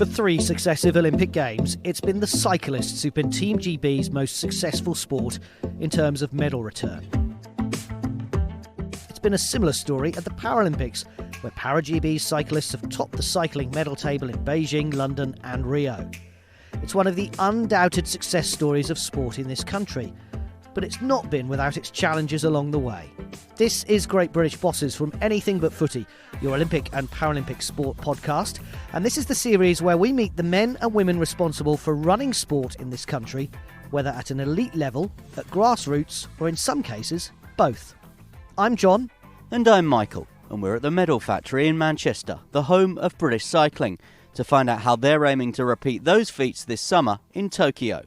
For 3 successive Olympic Games, it's been the cyclists who've been Team GB's most successful sport in terms of medal return. It's been a similar story at the Paralympics, where Para-GB cyclists have topped the cycling medal table in Beijing, London and Rio. It's one of the undoubted success stories of sport in this country, but it's not been without its challenges along the way. This is Great British Bosses from Anything But Footy, your Olympic and Paralympic sport podcast, and this is the series where we meet the men and women responsible for running sport in this country, whether at an elite level, at grassroots, or in some cases, both. I'm John. And I'm Michael, and we're at the Medal Factory in Manchester, the home of British cycling, to find out how they're aiming to repeat those feats this summer in Tokyo.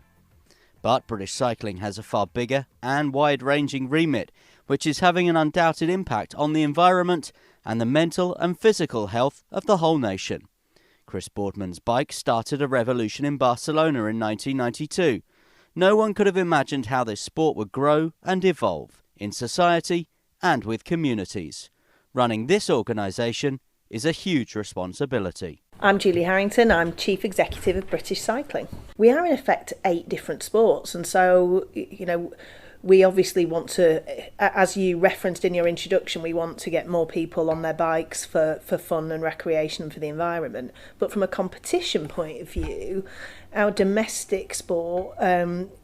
But British cycling has a far bigger and wide-ranging remit, which is having an undoubted impact on the environment and the mental and physical health of the whole nation. Chris Boardman's bike started a revolution in Barcelona in 1992. No one could have imagined how this sport would grow and evolve in society and with communities. Running this organisation is a huge responsibility. I'm Julie Harrington, I'm Chief Executive of British Cycling. We are in effect 8 different sports, and so, we obviously want to, as you referenced in your introduction, we want to get more people on their bikes for fun and recreation and for the environment. But from a competition point of view, our domestic sport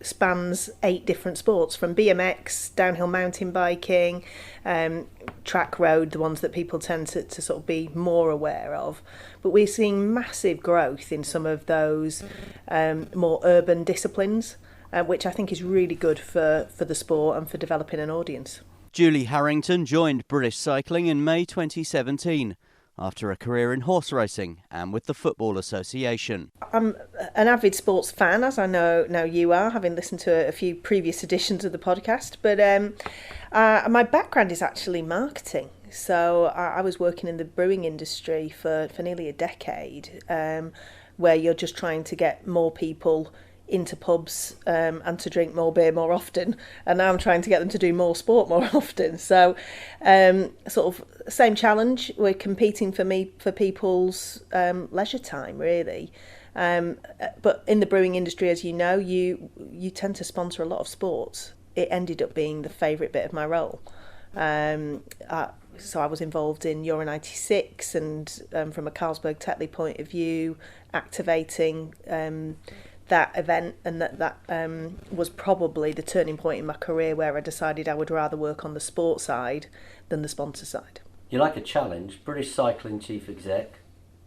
spans 8 different sports, from BMX, downhill mountain biking, track road, the ones that people tend to sort of be more aware of. But we're seeing massive growth in some of those more urban disciplines, which I think is really good for the sport and for developing an audience. Julie Harrington joined British Cycling in May 2017 after a career in horse racing and with the Football Association. I'm an avid sports fan, as I know you are, having listened to a few previous editions of the podcast, but my background is actually marketing. So I was working in the brewing industry for nearly a decade, where you're just trying to get more people into pubs and to drink more beer more often, and now I'm trying to get them to do more sport more often. So sort of same challenge. We're competing for people's leisure time, really. But in the brewing industry, as you know, you tend to sponsor a lot of sports. It ended up being the favourite bit of my role. So I was involved in Euro 96 and from a Carlsberg Tetley point of view, activating that event, and that was probably the turning point in my career where I decided I would rather work on the sport side than the sponsor side. You like a challenge. British Cycling Chief Exec,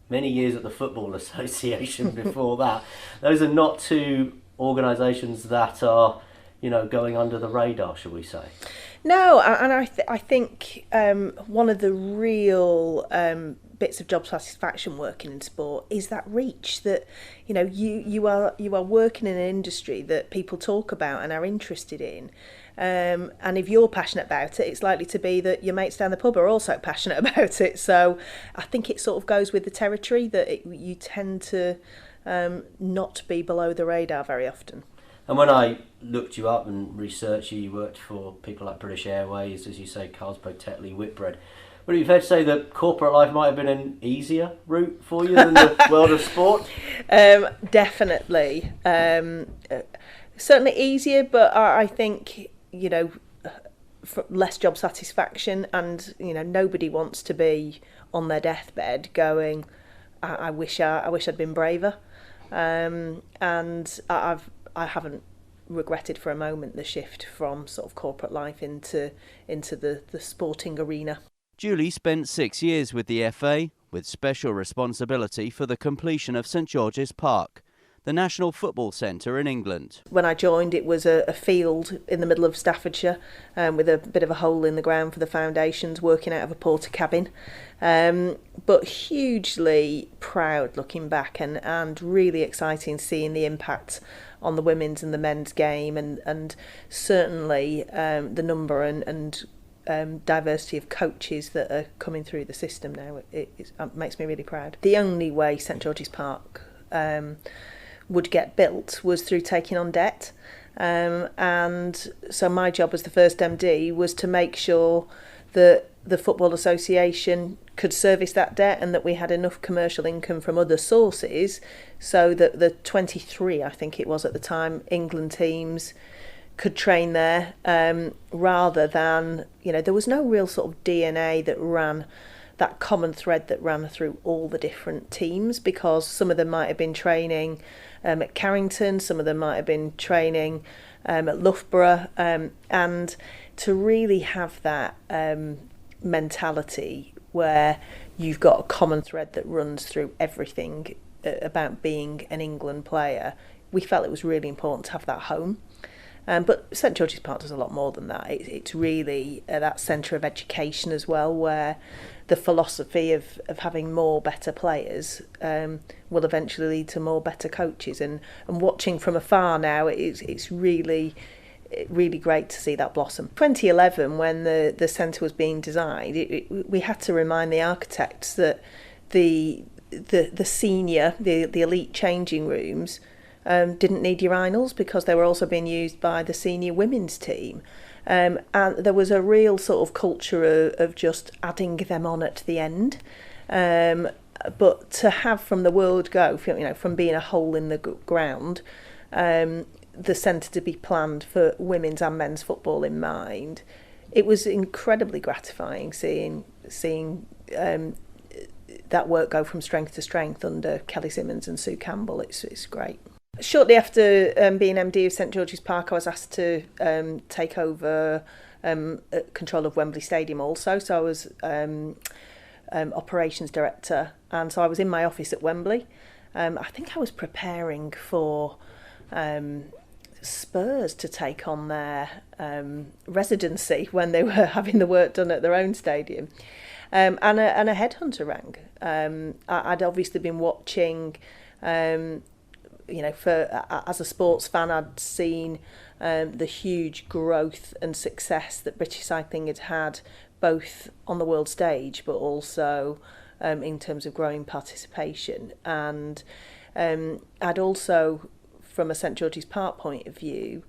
many years at the Football Association before that. Those are not 2 organisations that are, going under the radar, shall we say? No, and I think one of the real bits of job satisfaction working in sport is that reach, that you are working in an industry that people talk about and are interested in, and if you're passionate about it, it's likely to be that your mates down the pub are also passionate about it. So I think it sort of goes with the territory that you tend to not be below the radar very often. And when I looked you up and researched you worked for people like British Airways, as you say, Carlsberg, Tetley, Whitbread. Would it be fair to say that corporate life might have been an easier route for you than the world of sport? Definitely. Certainly easier, but I think, less job satisfaction, and, nobody wants to be on their deathbed going, I wish I'd been braver. And I haven't regretted for a moment the shift from sort of corporate life into the sporting arena. Julie spent 6 years with the FA, with special responsibility for the completion of St George's Park, the National Football Centre in England. When I joined, it was a field in the middle of Staffordshire with a bit of a hole in the ground for the foundations, working out of a porter cabin. But hugely proud looking back, and really exciting seeing the impact on the women's and the men's game, and certainly the number and diversity of coaches that are coming through the system now. It makes me really proud. The only way St George's Park would get built was through taking on debt, and so my job as the first MD was to make sure that the Football Association could service that debt and that we had enough commercial income from other sources so that the 23, I think it was at the time, England teams could train there, rather than, there was no real sort of DNA that ran, that common thread that ran through all the different teams, because some of them might have been training at Harrington, some of them might have been training at Loughborough, and to really have that mentality where you've got a common thread that runs through everything about being an England player, we felt it was really important to have that home. But St George's Park does a lot more than that. It's really that centre of education as well, where the philosophy of having more better players will eventually lead to more better coaches. And watching from afar now, it's really great to see that blossom. 2011, when the centre was being designed, we had to remind the architects that the senior, the elite changing rooms didn't need urinals, because they were also being used by the senior women's team. And there was a real sort of culture of just adding them on at the end. But to have from the word go, from being a hole in the ground, the centre to be planned for women's and men's football in mind, it was incredibly gratifying seeing that work go from strength to strength under Kelly Simmons and Sue Campbell. It's great. Shortly after being MD of St George's Park, I was asked to take over control of Wembley Stadium also. So I was operations director, and so I was in my office at Wembley. I think I was preparing for Spurs to take on their residency when they were having the work done at their own stadium. And a headhunter rang. I'd obviously been watching... as a sports fan, I'd seen the huge growth and success that British cycling had had, both on the world stage, but also in terms of growing participation. And I'd also, from a St George's Park point of view,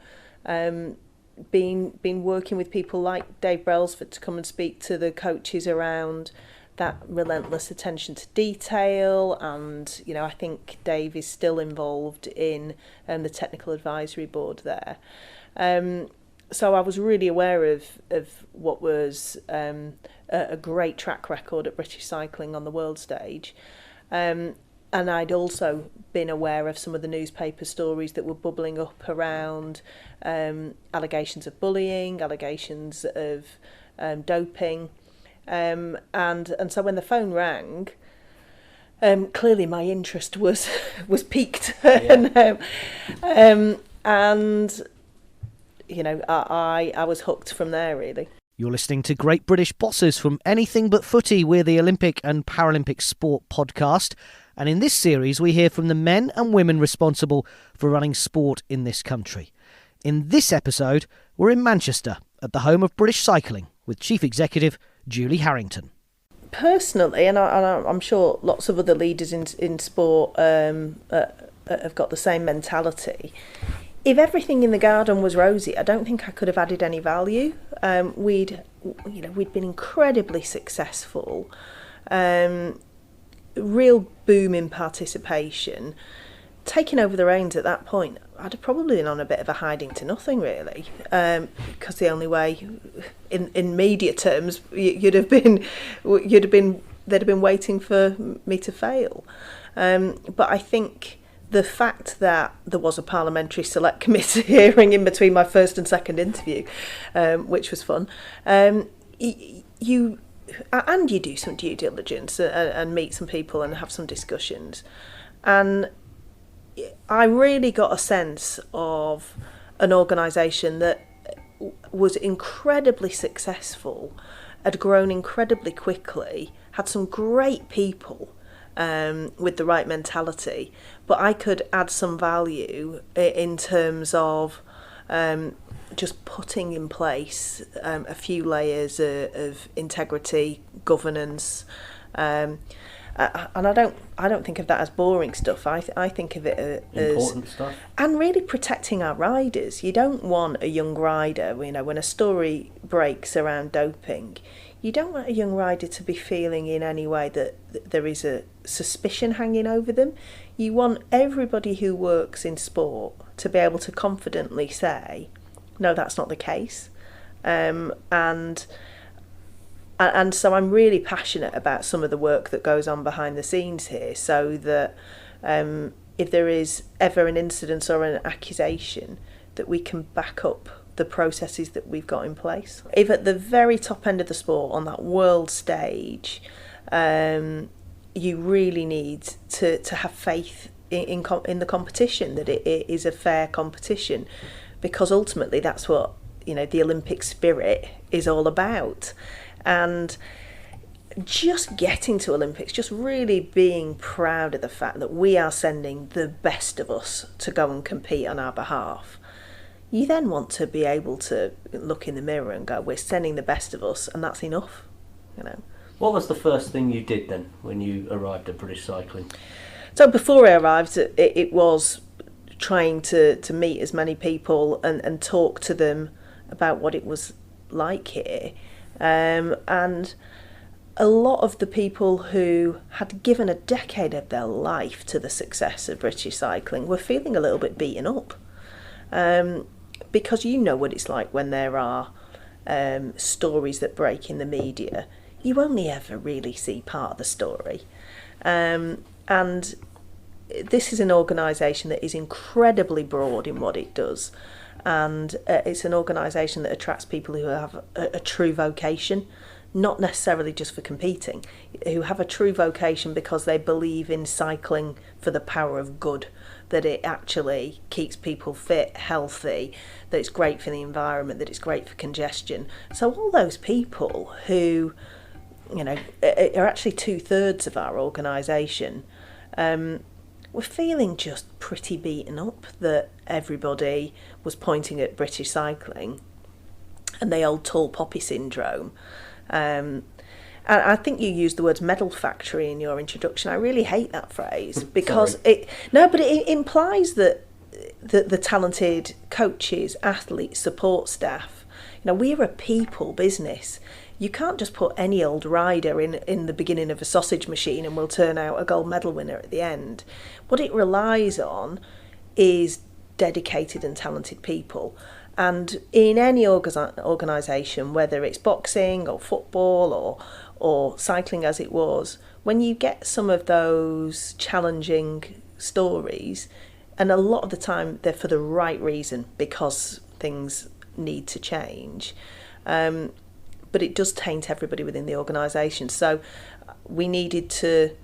been working with people like Dave Brailsford to come and speak to the coaches around that relentless attention to detail. And I think Dave is still involved in the technical advisory board there. So I was really aware of what was a great track record at British cycling on the world stage. And I'd also been aware of some of the newspaper stories that were bubbling up around allegations of bullying, allegations of doping. And so when the phone rang, clearly my interest was piqued. Yeah. And I was hooked from there, really. You're listening to Great British Bosses from Anything But Footy. We're the Olympic and Paralympic Sport podcast. And in this series, we hear from the men and women responsible for running sport in this country. In this episode, we're in Manchester at the home of British cycling with Chief Executive Julie Harrington. Personally, and I'm sure lots of other leaders in sport have got the same mentality. If everything in the garden was rosy, I don't think I could have added any value. We'd been incredibly successful, real boom in participation. Taking over the reins at that point, I'd have probably been on a bit of a hiding to nothing, really, because the only way, in media terms, they'd have been waiting for me to fail. But I think the fact that there was a parliamentary select committee hearing in between my first and second interview, which was fun, you do some due diligence and meet some people and have some discussions, and I really got a sense of an organisation that was incredibly successful, had grown incredibly quickly, had some great people with the right mentality, but I could add some value in terms of just putting in place a few layers of integrity, governance, and I don't think of that as boring stuff. I think of it as important stuff, and really protecting our riders. You don't want a young rider, when a story breaks around doping, you don't want a young rider to be feeling in any way that there is a suspicion hanging over them. You want everybody who works in sport to be able to confidently say, no, that's not the case. And so I'm really passionate about some of the work that goes on behind the scenes here, so that if there is ever an incident or an accusation, that we can back up the processes that we've got in place. If at the very top end of the sport, on that world stage, you really need to have faith in the competition, that it is a fair competition, because ultimately that's what, you know, the Olympic spirit is all about. And just getting to Olympics, just really being proud of the fact that we are sending the best of us to go and compete on our behalf. You then want to be able to look in the mirror and go, we're sending the best of us, and that's enough, you know. What was the first thing you did then when you arrived at British Cycling? So before I arrived, it was trying to meet as many people and talk to them about what it was like here. And a lot of the people who had given a decade of their life to the success of British cycling were feeling a little bit beaten up. Because you know what it's like when there are stories that break in the media. You only ever really see part of the story. And this is an organisation that is incredibly broad in what it does. And it's an organisation that attracts people who have a true vocation, not necessarily just for competing, who have a true vocation because they believe in cycling for the power of good, that it actually keeps people fit, healthy, that it's great for the environment, that it's great for congestion. So all those people who, you know, are actually 2/3 of our organisation, we're feeling just pretty beaten up that everybody was pointing at British cycling and the old tall poppy syndrome. And I think you used the words medal factory in your introduction. I really hate that phrase because it implies that the talented coaches, athletes, support staff, you know, we're a people business. You can't just put any old rider in the beginning of a sausage machine and we'll turn out a gold medal winner at the end. What it relies on is dedicated and talented people. And in any organisation, whether it's boxing or football or cycling as it was, when you get some of those challenging stories, and a lot of the time they're for the right reason because things need to change, but it does taint everybody within the organisation. So we needed to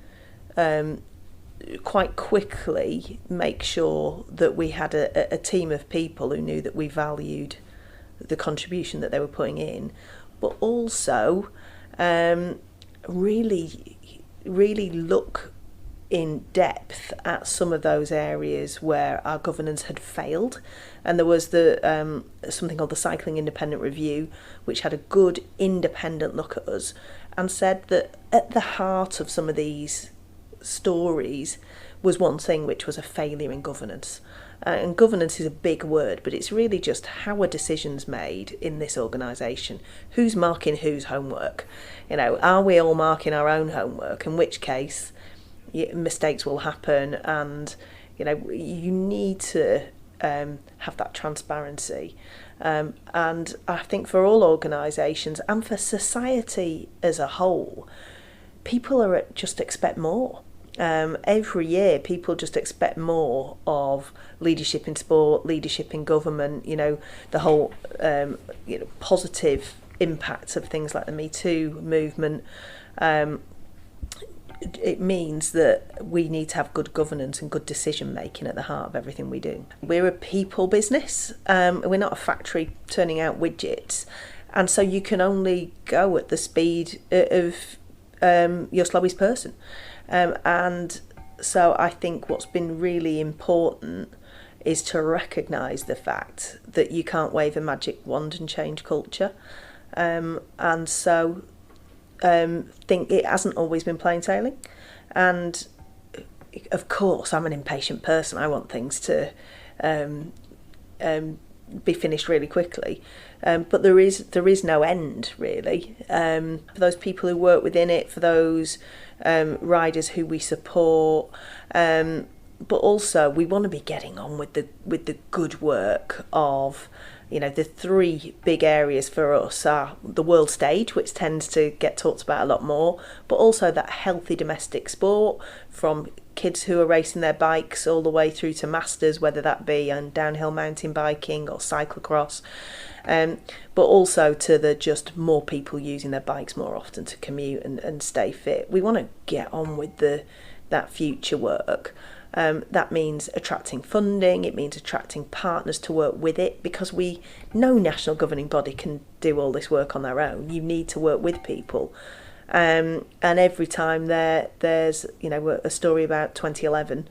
quite quickly make sure that we had a team of people who knew that we valued the contribution that they were putting in, but also really look in depth at some of those areas where our governance had failed. And there was something called the Cycling Independent Review, which had a good independent look at us and said that at the heart of some of these stories was one thing, which was a failure in governance. And governance is a big word, but it's really just how are decisions made in this organisation? Who's marking whose homework? You know, are we all marking our own homework? In which case, mistakes will happen, and you know, you need to have that transparency. And I think for all organisations and for society as a whole, people just expect more. Every year people just expect more of leadership in sport, leadership in government, you know, the whole positive impacts of things like the Me Too movement. It means that we need to have good governance and good decision making at the heart of everything we do. We're a people business. We're not a factory turning out widgets, and so you can only go at the speed of your slowest person. And so I think what's been really important is to recognise the fact that you can't wave a magic wand and change culture. And so think it hasn't always been plain sailing. And of course, I'm an impatient person. I want things to be finished really quickly. But there is no end, really. For those people who work within it, for those riders who we support, but also we want to be getting on with the good work of, the three big areas for us are the world stage, which tends to get talked about a lot more, but also that healthy domestic sport, from kids who are racing their bikes all the way through to masters, whether that be on downhill mountain biking or cyclocross, but also to the just more people using their bikes more often to commute and stay fit. We want to get on with that future work. That means attracting funding, it means attracting partners to work with it, because no national governing body can do all this work on their own. You need to work with people. And every time there's a story about 2011,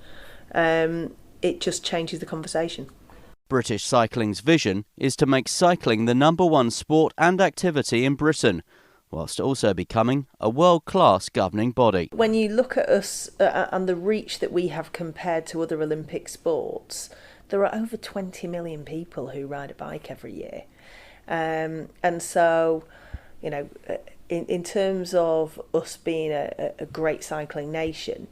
it just changes the conversation. British Cycling's vision is to make cycling the number one sport and activity in Britain, whilst also becoming a world-class governing body. When you look at us and the reach that we have compared to other Olympic sports, there are over 20 million people who ride a bike every year. And so, in terms of us being a great cycling nation,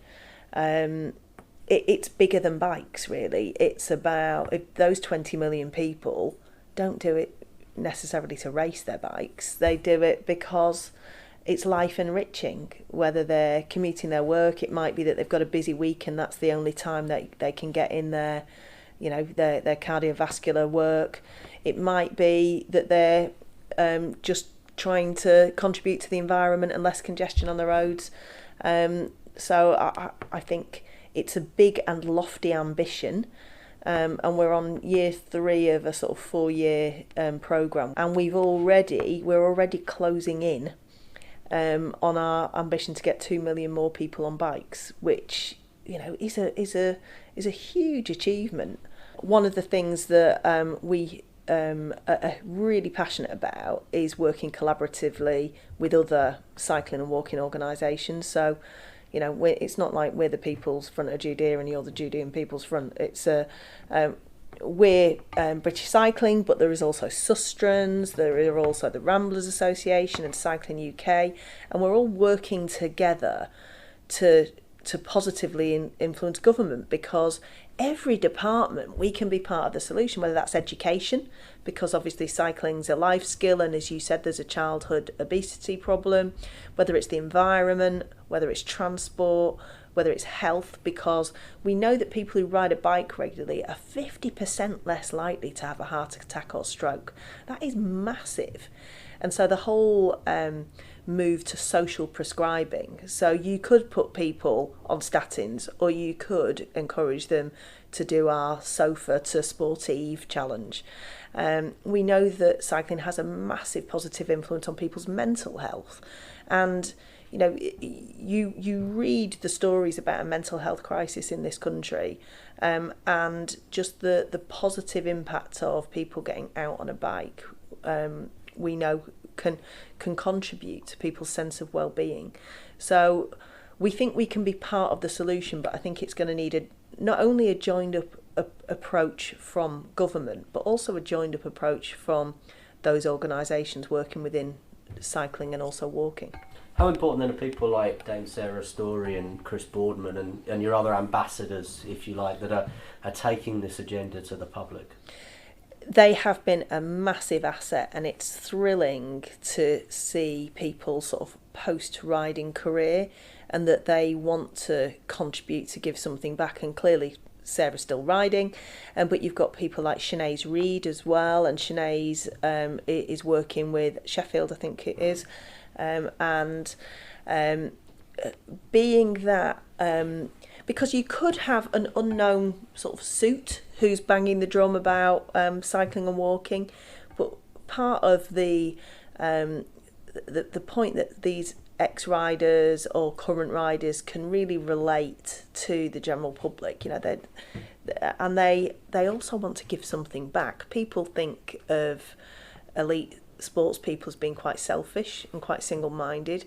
it's bigger than bikes, really. It's about, if those 20 million people don't do it necessarily to race their bikes, they do it because it's life enriching. Whether they're commuting their work, it might be that they've got a busy week and that's the only time that they can get in their cardiovascular work. It might be that they're just trying to contribute to the environment and less congestion on the roads. So I think it's a big and lofty ambition. And we're on year 3 of a sort of 4-year programme, and we're already closing in on our ambition to get 2 million more people on bikes, which is a huge achievement. One of the things that we are really passionate about is working collaboratively with other cycling and walking organisations. So, it's not like we're the People's Front of Judea and you're the Judean People's Front. It's we're British Cycling, but there is also Sustrans, there are also the Ramblers Association and Cycling UK, and we're all working together to positively influence government, because every department we can be part of the solution, whether that's education, because obviously cycling's a life skill, and as you said, there's a childhood obesity problem, whether it's the environment, whether it's transport, whether it's health, because we know that people who ride a bike regularly are 50% less likely to have a heart attack or stroke. That is massive. And so the whole move to social prescribing, so you could put people on statins, or you could encourage them to do our sofa to sportive challenge. We know that cycling has a massive positive influence on people's mental health, and you read the stories about a mental health crisis in this country, and just the positive impact of people getting out on a bike, we know can contribute to people's sense of well-being. So we think we can be part of the solution, but I think it's going to need not only a joined up approach from government, but also a joined up approach from those organisations working within cycling and also walking. How important then are people like Dame Sarah Story and Chris Boardman and your other ambassadors, if you like, that are taking this agenda to the public? They have been a massive asset, and it's thrilling to see people sort of post-riding career and that they want to contribute to give something back. And clearly Sarah's still riding, but you've got people like Sinead's Reid as well, and Sinead's is working with Sheffield, I think it is, and being that, because you could have an unknown sort of suit who's banging the drum about cycling and walking, but part of the point that these ex-riders or current riders can really relate to the general public, they also want to give something back. People think of elite sports people as being quite selfish and quite single-minded.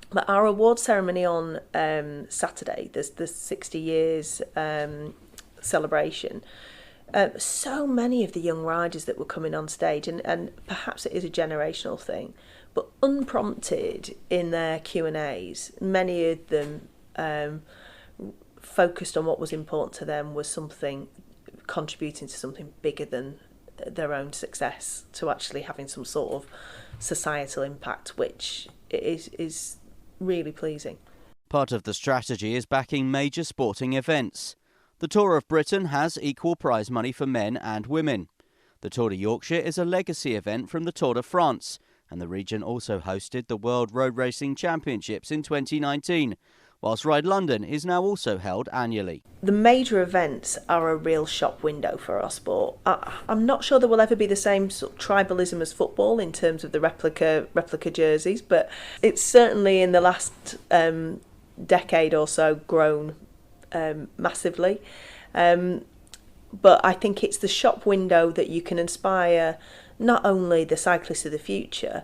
But our award ceremony on Saturday, there's the 60 years celebration, So many of the young riders that were coming on stage, and perhaps it is a generational thing, but unprompted in their Q&As, many of them focused on what was important to them was something contributing to something bigger than their own success, to actually having some sort of societal impact, which is really pleasing. Part of the strategy is backing major sporting events. The Tour of Britain has equal prize money for men and women. The Tour de Yorkshire is a legacy event from the Tour de France, and the region also hosted the World Road Racing Championships in 2019, whilst Ride London is now also held annually. The major events are a real shop window for our sport. I'm not sure there will ever be the same sort of tribalism as football in terms of the replica jerseys, but it's certainly in the last decade or so grown massively. But I think it's the shop window that you can inspire not only the cyclists of the future,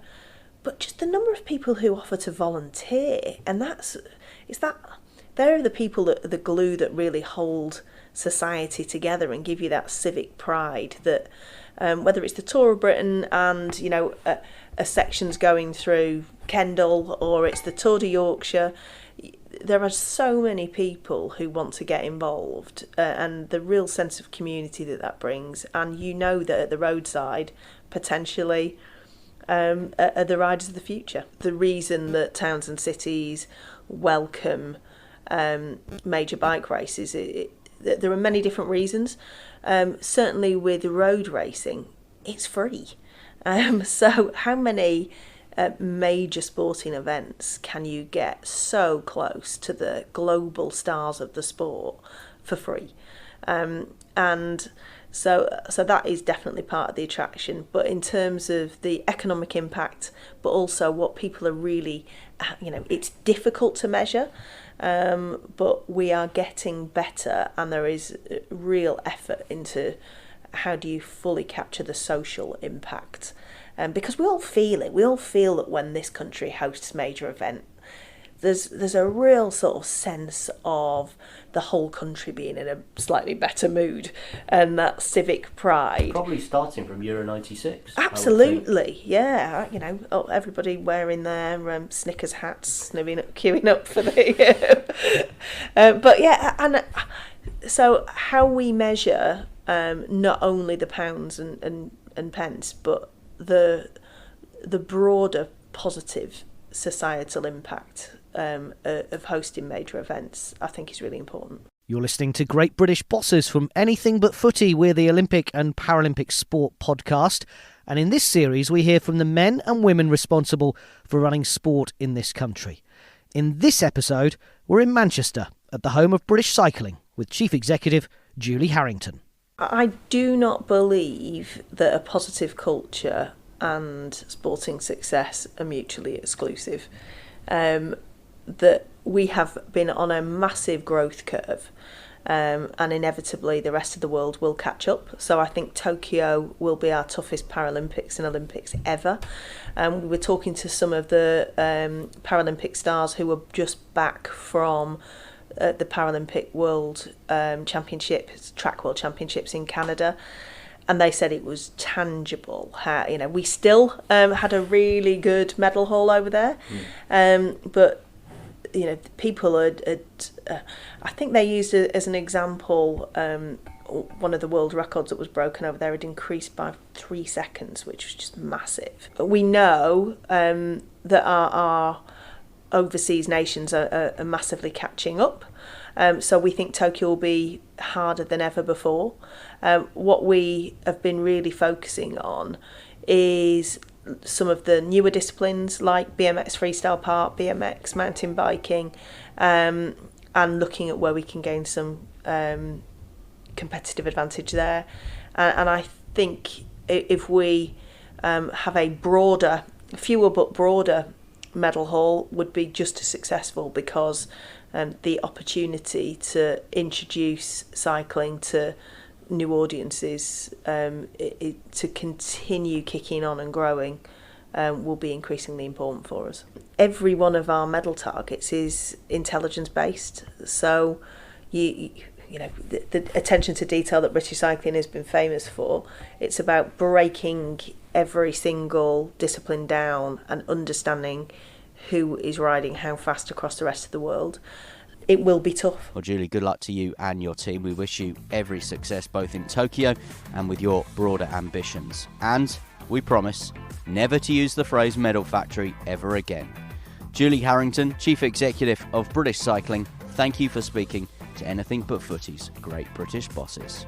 but just the number of people who offer to volunteer. And they're the people that are the glue that really hold society together and give you that civic pride that whether it's the Tour of Britain and, you know, a section's going through Kendal, or it's the Tour de Yorkshire, there are so many people who want to get involved, and the real sense of community that brings. And you know that at the roadside, potentially, are the riders of the future. The reason that towns and cities welcome major bike races, there are many different reasons. Certainly with road racing, it's free. So how many major sporting events can you get so close to the global stars of the sport for free? And so that is definitely part of the attraction. But in terms of the economic impact, but also what people are really, it's difficult to measure, but we are getting better, and there is real effort into how do you fully capture the social impact. Because we all feel it. We all feel that when this country hosts major event, there's a real sort of sense of the whole country being in a slightly better mood, and that civic pride. Probably starting from Euro 96. Absolutely, yeah. Everybody wearing their Snickers hats, queuing up for the. But yeah, and so how we measure not only the pounds and pence, but the broader positive societal impact of hosting major events, I think, is really important. You're listening to Great British Bosses from Anything But Footy. We're the Olympic and Paralympic Sport podcast, and in this series we hear from the men and women responsible for running sport in this country. In this episode, we're in Manchester at the home of British cycling with Chief Executive Julie Harrington. I do not believe that a positive culture and sporting success are mutually exclusive. That we have been on a massive growth curve, and inevitably the rest of the world will catch up. So I think Tokyo will be our toughest Paralympics and Olympics ever. We were talking to some of the Paralympic stars who were just back from the Paralympic World Championships, Track World Championships in Canada, and they said it was tangible. We still had a really good medal haul over there, but people I think they used it as an example. One of the world records that was broken over there had increased by 3 seconds, which was just massive. We know that our overseas nations are massively catching up. So we think Tokyo will be harder than ever before. What we have been really focusing on is some of the newer disciplines like BMX freestyle park, BMX mountain biking, and looking at where we can gain some competitive advantage there. And I think if we have a fewer but broader medal haul would be just as successful, because the opportunity to introduce cycling to new audiences, to continue kicking on and growing, will be increasingly important for us. Every one of our medal targets is intelligence based, so the attention to detail that British cycling has been famous for. It's about breaking every single discipline down and understanding who is riding how fast across the rest of the world. It will be tough. Well, Julie, good luck to you and your team. We wish you every success both in Tokyo and with your broader ambitions. And we promise never to use the phrase medal factory ever again. Julie Harrington, Chief Executive of British Cycling, thank you for speaking to Anything But Footy's Great British Bosses.